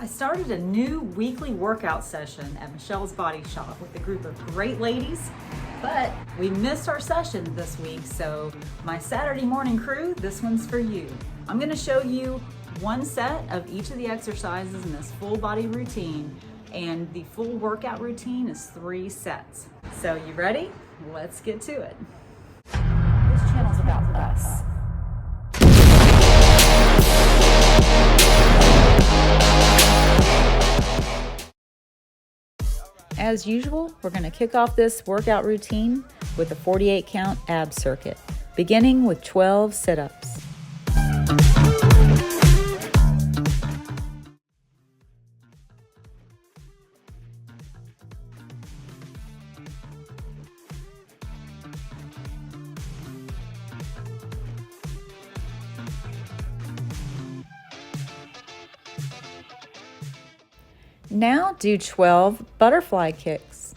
I started a new weekly workout session at Michelle's Body Shop with a group of great ladies, but we missed our session this week, so my Saturday morning crew, this one's for you. I'm gonna show you one set of each of the exercises in this full body routine, and the full workout routine is 3 sets. So you ready? Let's get to it. This channel's about us. As usual, we're going to kick off this workout routine with a 48 count ab circuit, beginning with 12 sit-ups. Now do 12 butterfly kicks.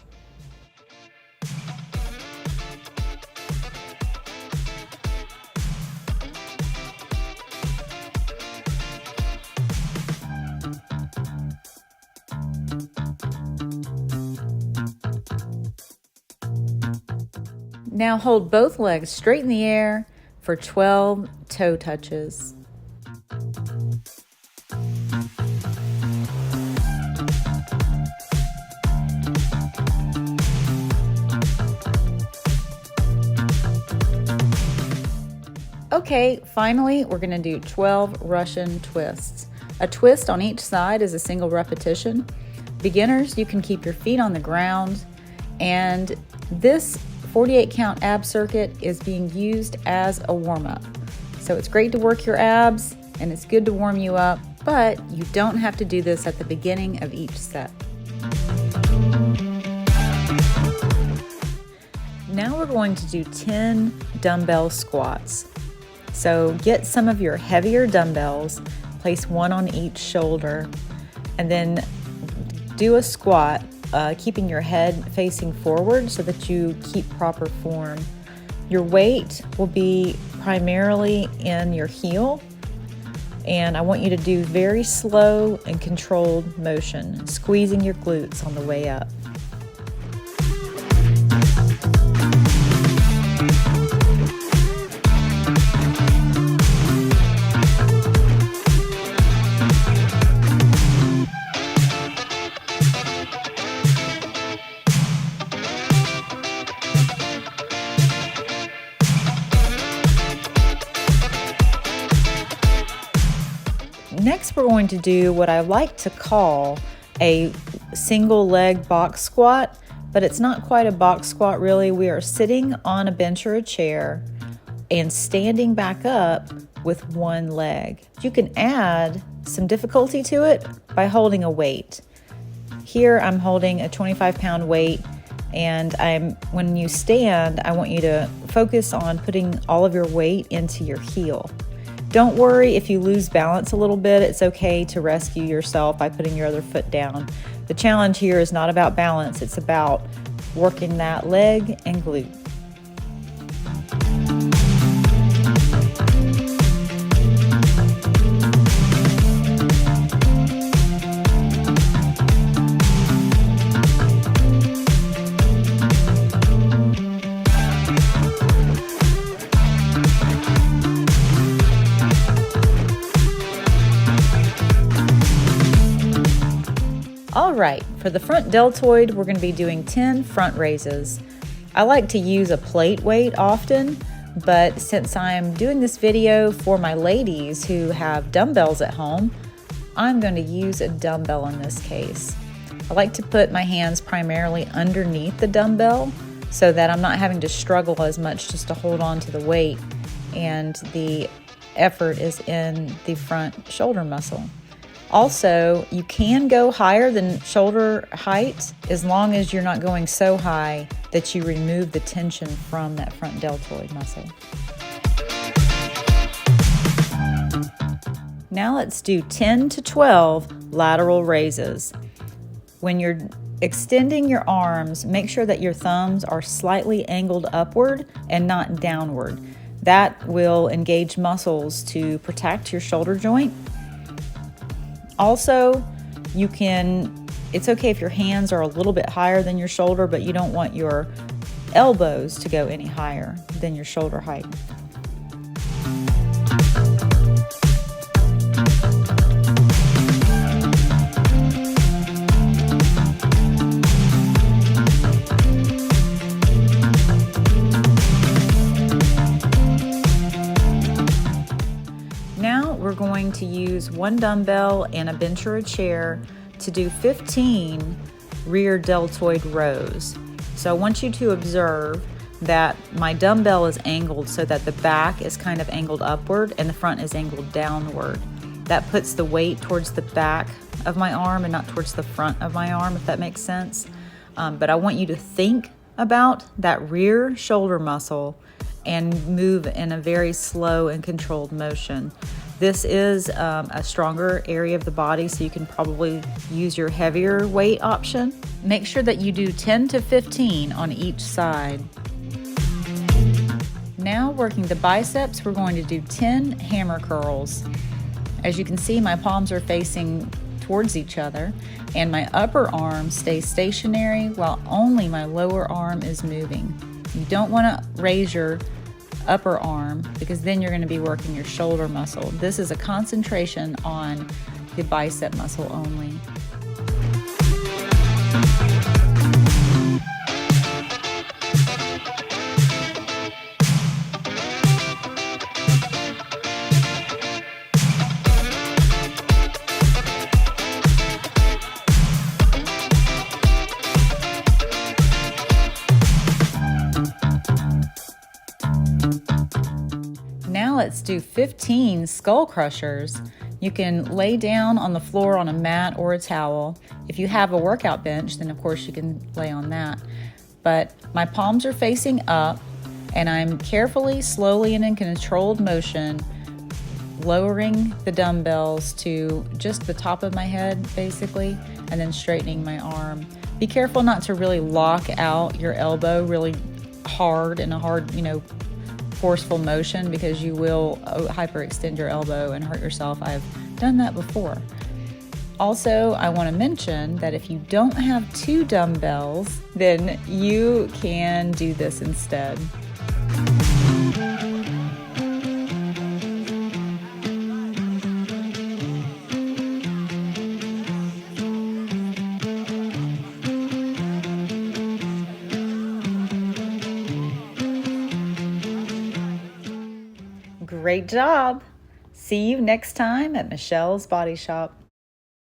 Now hold both legs straight in the air for 12 toe touches. Okay, finally, we're gonna do 12 Russian twists. A twist on each side is a single repetition. Beginners, you can keep your feet on the ground, and this 48 count ab circuit is being used as a warm-up. So it's great to work your abs, and it's good to warm you up, but you don't have to do this at the beginning of each set. Now we're going to do 10 dumbbell squats. So get some of your heavier dumbbells, place one on each shoulder, and then do a squat, keeping your head facing forward so that you keep proper form. Your weight will be primarily in your heel, and I want you to do very slow and controlled motion, squeezing your glutes on the way up. Next, we're going to do what I like to call a single leg box squat, but it's not quite a box squat really. We are sitting on a bench or a chair and standing back up with one leg. You can add some difficulty to it by holding a weight. Here I'm holding a 25-pound weight, and when you stand, I want you to focus on putting all of your weight into your heel. Don't worry if you lose balance a little bit. It's okay to rescue yourself by putting your other foot down. The challenge here is not about balance, it's about working that leg and glute. All right, for the front deltoid, we're going to be doing 10 front raises. I like to use a plate weight often, but since I'm doing this video for my ladies who have dumbbells at home, I'm going to use a dumbbell in this case. I like to put my hands primarily underneath the dumbbell so that I'm not having to struggle as much just to hold on to the weight, and the effort is in the front shoulder muscle. Also, you can go higher than shoulder height as long as you're not going so high that you remove the tension from that front deltoid muscle. Now let's do 10 to 12 lateral raises. When you're extending your arms, make sure that your thumbs are slightly angled upward and not downward. That will engage muscles to protect your shoulder joint. Also, You can, it's okay if your hands are a little bit higher than your shoulder, but you don't want your elbows to go any higher than your shoulder height. Now we're going to use one dumbbell and a bench or a chair to do 15 rear deltoid rows. So I want you to observe that my dumbbell is angled so that the back is kind of angled upward and the front is angled downward. That puts the weight towards the back of my arm and not towards the front of my arm, if that makes sense. But I want you to think about that rear shoulder muscle and move in a very slow and controlled motion. This is a stronger area of the body, so you can probably use your heavier weight option. Make sure that you do 10 to 15 on each side. Now, working the biceps, we're going to do 10 hammer curls. As you can see, my palms are facing towards each other, and my upper arm stays stationary while only my lower arm is moving. You don't want to raise your upper arm because then you're going to be working your shoulder muscle. This is a concentration on the bicep muscle only. Now let's do 15 skull crushers. You can lay down on the floor on a mat or a towel. If you have a workout bench, then of course you can lay on that. But my palms are facing up, and I'm carefully, slowly, and in controlled motion lowering the dumbbells to just the top of my head, basically, and then straightening my arm. Be careful not to really lock out your elbow really hard in a hard, forceful motion, because you will hyperextend your elbow and hurt yourself. I've done that before. Also, I want to mention that if you don't have 2 dumbbells, then you can do this instead. Great job! See you next time at Michelle's Body Shop.